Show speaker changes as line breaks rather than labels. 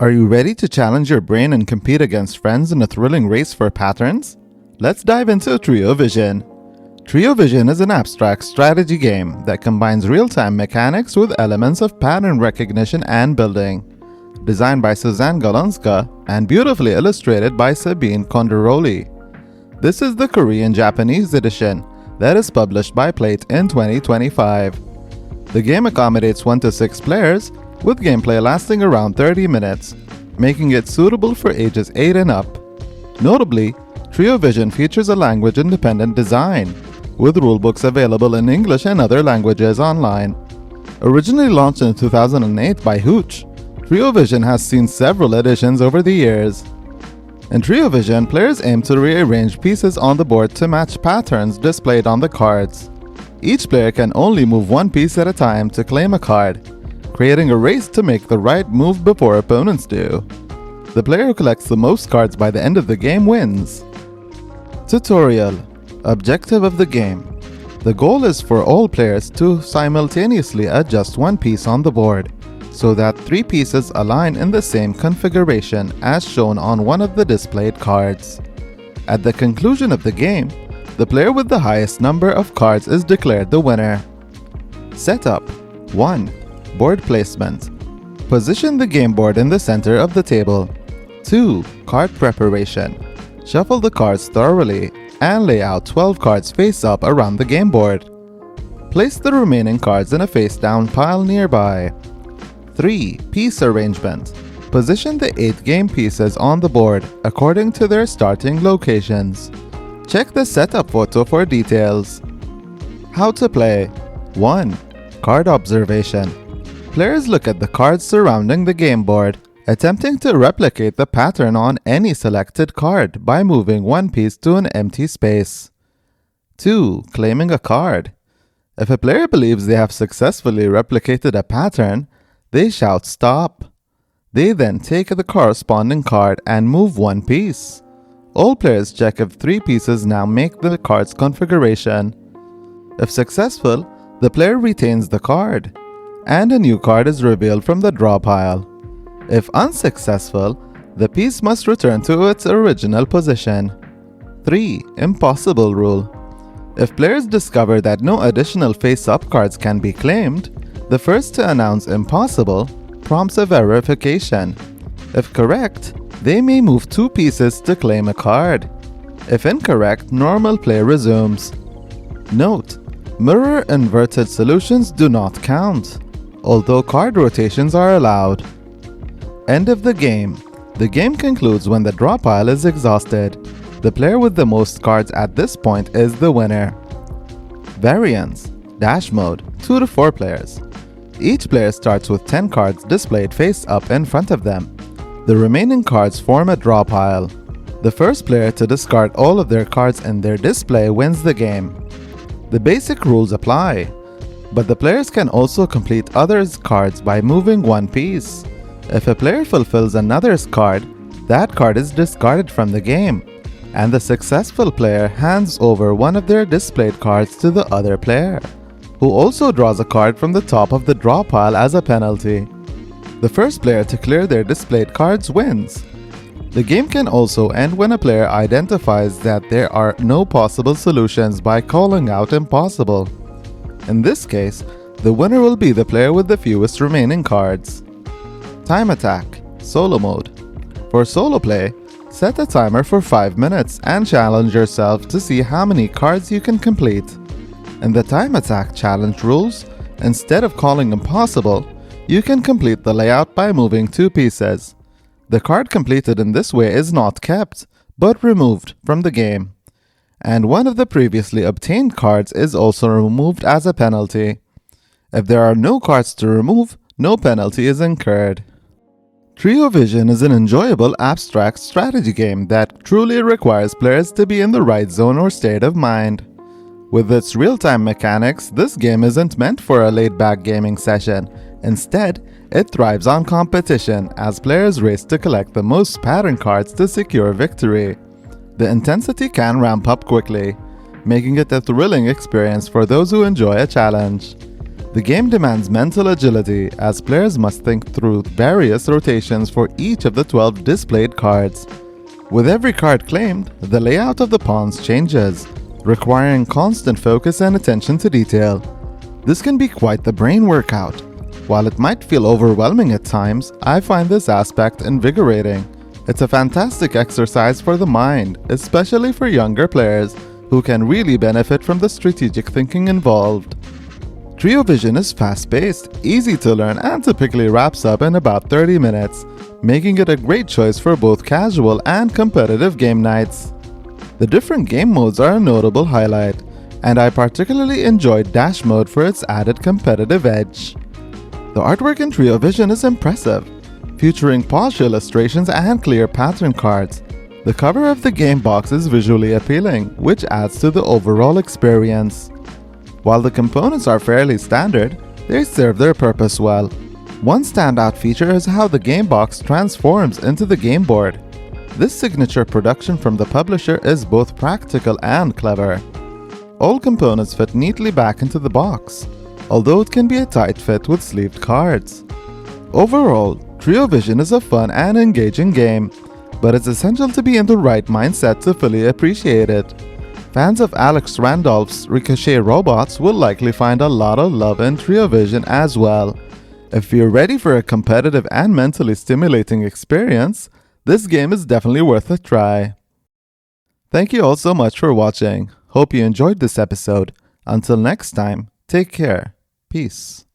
Are you ready to challenge your brain and compete against friends in a thrilling race for patterns? Let's dive into Triovision. Triovision is an abstract strategy game that combines real-time mechanics with elements of pattern recognition and building. Designed by Susanne Galonska and beautifully illustrated by Sabine Kondirolli. This is the Korean-Japanese edition that is published by Playte in 2025. The game accommodates 1 to 6 players, with gameplay lasting around 30 minutes, making it suitable for ages 8 and up. Notably, Triovision features a language-independent design, with rulebooks available in English and other languages online. Originally launched in 2008 by Hooch, Triovision has seen several editions over the years. In Triovision, players aim to rearrange pieces on the board to match patterns displayed on the cards. Each player can only move one piece at a time to claim a card, creating a race to make the right move before opponents do. The player who collects the most cards by the end of the game wins. Tutorial. Objective of the game. The goal is for all players to simultaneously adjust one piece on the board, so that 3 pieces align in the same configuration as shown on one of the displayed cards. At the conclusion of the game, the player with the highest number of cards is declared the winner. Setup. 1. Board placement. Position the game board in the center of the table. 2. Card preparation. Shuffle the cards thoroughly and lay out 12 cards face up around the game board. Place the remaining cards in a face down pile nearby. 3. Piece arrangement. Position the 8 game pieces on the board according to their starting locations. Check the setup photo for details. How to play. 1. Card observation. Players look at the cards surrounding the game board, attempting to replicate the pattern on any selected card by moving one piece to an empty space. 2. Claiming a card. If a player believes they have successfully replicated a pattern, they shout stop. They then take the corresponding card and move one piece. All players check if 3 pieces now make the card's configuration. If successful, the player retains the card, and a new card is revealed from the draw pile. If unsuccessful, the piece must return to its original position. 3. Impossible rule. If players discover that no additional face-up cards can be claimed, the first to announce impossible prompts a verification. If correct, they may move 2 pieces to claim a card. If incorrect, normal play resumes. Note: mirror inverted solutions do not count, although card rotations are allowed. End of the game. The game concludes when the draw pile is exhausted. The player with the most cards at this point is the winner. Variants. Dash mode, 2 to 4 players. Each player starts with 10 cards displayed face up in front of them. The remaining cards form a draw pile. The first player to discard all of their cards in their display wins the game. The basic rules apply, but the players can also complete others' cards by moving one piece. If a player fulfills another's card, that card is discarded from the game, and the successful player hands over one of their displayed cards to the other player, who also draws a card from the top of the draw pile as a penalty. The first player to clear their displayed cards wins. The game can also end when a player identifies that there are no possible solutions by calling out impossible. In this case, the winner will be the player with the fewest remaining cards. Time attack, solo mode. For solo play, set a timer for 5 minutes and challenge yourself to see how many cards you can complete. In the time attack challenge rules, instead of calling impossible, you can complete the layout by moving 2 pieces. The card completed in this way is not kept, but removed from the game. And one of the previously obtained cards is also removed as a penalty. If there are no cards to remove, no penalty is incurred. Triovision is an enjoyable abstract strategy game that truly requires players to be in the right zone or state of mind. With its real-time mechanics, this game isn't meant for a laid-back gaming session. Instead, it thrives on competition as players race to collect the most pattern cards to secure victory. The intensity can ramp up quickly, making it a thrilling experience for those who enjoy a challenge. The game demands mental agility as players must think through various rotations for each of the 12 displayed cards. With every card claimed, the layout of the pawns changes, requiring constant focus and attention to detail. This can be quite the brain workout. While it might feel overwhelming at times, I find this aspect invigorating. It's a fantastic exercise for the mind, especially for younger players who can really benefit from the strategic thinking involved. Triovision is fast-paced, easy to learn, and typically wraps up in about 30 minutes, making it a great choice for both casual and competitive game nights. The different game modes are a notable highlight, and I particularly enjoyed Dash mode for its added competitive edge. The artwork in Triovision is impressive, featuring posh illustrations and clear pattern cards. The cover of the game box is visually appealing, which adds to the overall experience. While the components are fairly standard, they serve their purpose well. One standout feature is how the game box transforms into the game board. This signature production from the publisher is both practical and clever. All components fit neatly back into the box, although it can be a tight fit with sleeved cards. Overall, Triovision is a fun and engaging game, but it's essential to be in the right mindset to fully appreciate it. Fans of Alex Randolph's Ricochet robots will likely find a lot of love in Triovision as well. If you're ready for a competitive and mentally stimulating experience, this game is definitely worth a try. Thank you all so much for watching. Hope you enjoyed this episode. Until next time, take care. Peace.